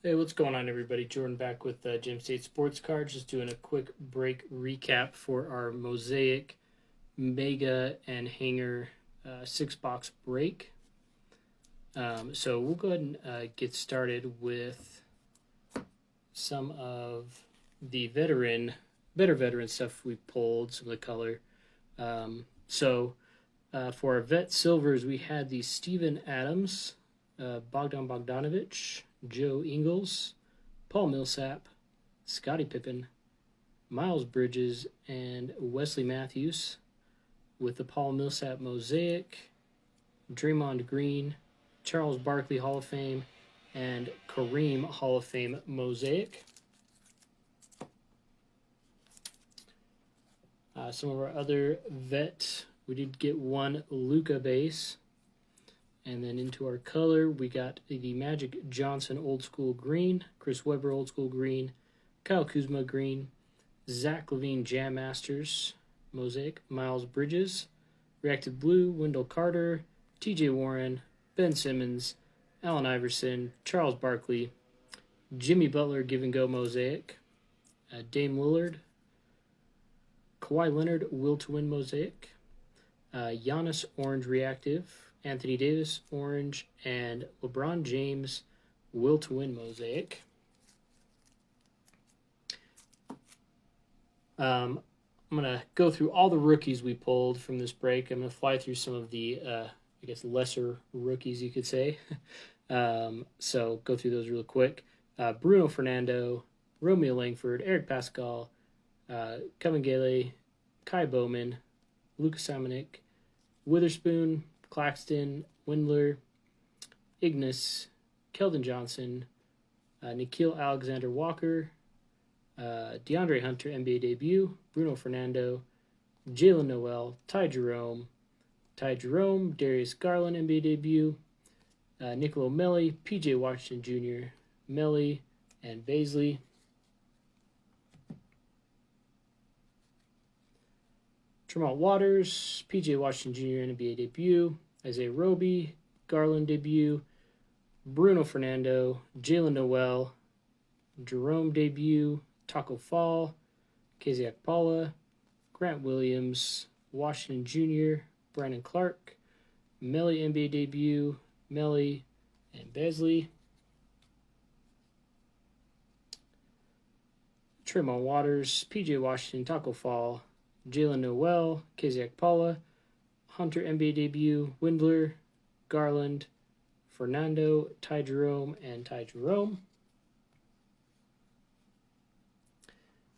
Hey, what's going on, everybody? Jordan back with Gem State Sports Cards. Just doing a quick break recap for our Mosaic Mega and Hanger 6-box break. So we'll go ahead and get started with some of the better veteran stuff we pulled, some of the color. For our vet silvers, we had the Steven Adams, Bogdan Bogdanovic, Joe Ingles, Paul Millsap, Scottie Pippen, Miles Bridges, and Wesley Matthews, with the Paul Millsap Mosaic, Draymond Green, Charles Barkley Hall of Fame, and Kareem Hall of Fame Mosaic. Some of our other vets, we did get one Luka base. And then into our color, we got the Magic Johnson Old School Green, Chris Webber Old School Green, Kyle Kuzma Green, Zach LaVine Jam Masters Mosaic, Miles Bridges, Reactive Blue, Wendell Carter, TJ Warren, Ben Simmons, Allen Iverson, Charles Barkley, Jimmy Butler Give and Go Mosaic, Dame Lillard, Kawhi Leonard Will to Win Mosaic, Giannis Orange Reactive, Anthony Davis Orange, and LeBron James Will to Win Mosaic. I'm going to go through all the rookies we pulled from this break. I'm going to fly through some of the, lesser rookies, you could say. So go through those real quick. Bruno Fernando, Romeo Langford, Eric Pascal, Kevin Gale, Kai Bowman, Lucas Simonik, Witherspoon, Claxton, Windler, Ignis, Keldon Johnson, Nikhil Alexander Walker, DeAndre Hunter NBA debut, Bruno Fernando, Jalen Noel, Ty Jerome, Darius Garland NBA debut, Nicolo Melli, PJ Washington Jr., Melli, and Baisley. Tremont Waters, PJ Washington Jr. NBA debut, Isaiah Roby, Garland debut, Bruno Fernando, Jalen Noel, Jerome debut, Taco Fall, Keziak Paula, Grant Williams, Washington Jr., Brandon Clark, Melli NBA debut, Melli, and Beasley. Tremont Waters, PJ Washington, Taco Fall, Jalen Noel, Keziak Paula, Hunter NBA debut, Windler, Garland, Fernando, Ty Jerome, and Ty Jerome.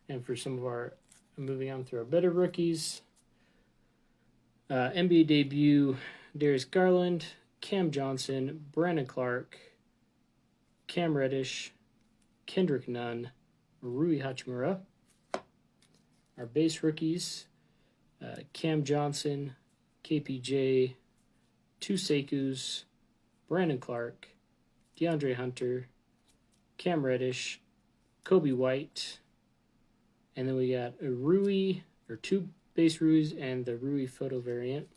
And for some of our, moving on through our better rookies, NBA debut, Darius Garland, Cam Johnson, Brandon Clark, Cam Reddish, Kendrick Nunn, Rui Hachimura. Our base rookies, Cam Johnson, KPJ, two Sekus, Brandon Clark, DeAndre Hunter, Cam Reddish, Kobe White, and then we got a Rui, or two base Ruis and the Rui photo variant.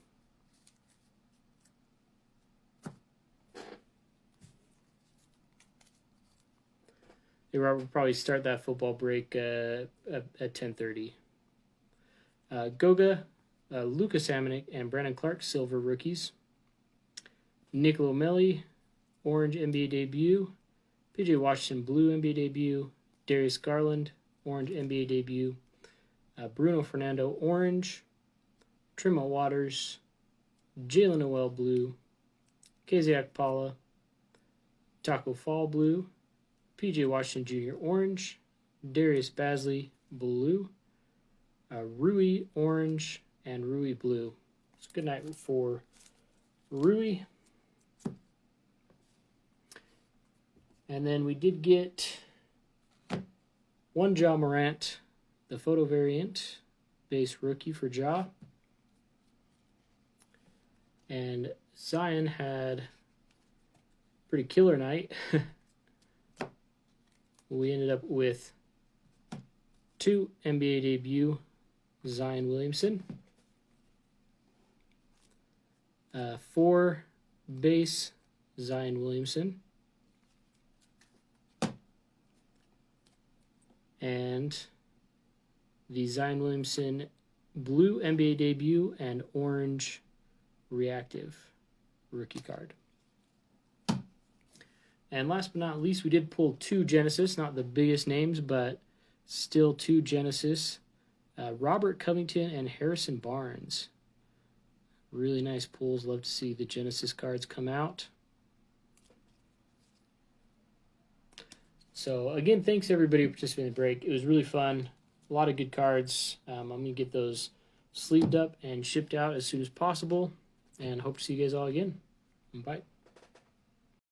We'll probably start that football break at 10:30. Goga, Lucas Simonik, and Brandon Clark, silver rookies. Nicolo Melli, orange NBA debut. PJ Washington, blue NBA debut. Darius Garland, orange NBA debut. Bruno Fernando, orange. Tremont Waters, Jalen Noel, blue. Keziak Paula, Taco Fall, blue. PJ Washington Jr., orange. Darius Bazley, blue. Rui orange, and Rui blue. So good night for Rui. And then we did get one Ja Morant, the photo variant, base rookie for Ja. And Zion had a pretty killer night. We ended up with two NBA debut, Zion Williamson, 4 base Zion Williamson, and the Zion Williamson blue NBA debut and orange reactive rookie card. And last but not least, we did pull 2 Genesis, not the biggest names, but still 2 Genesis. Robert Covington and Harrison Barnes. Really nice pulls. Love to see the Genesis cards come out. So again, thanks everybody for participating in the break. It was really fun. A lot of good cards. I'm going to get those sleeved up and shipped out as soon as possible. And hope to see you guys all again. Bye.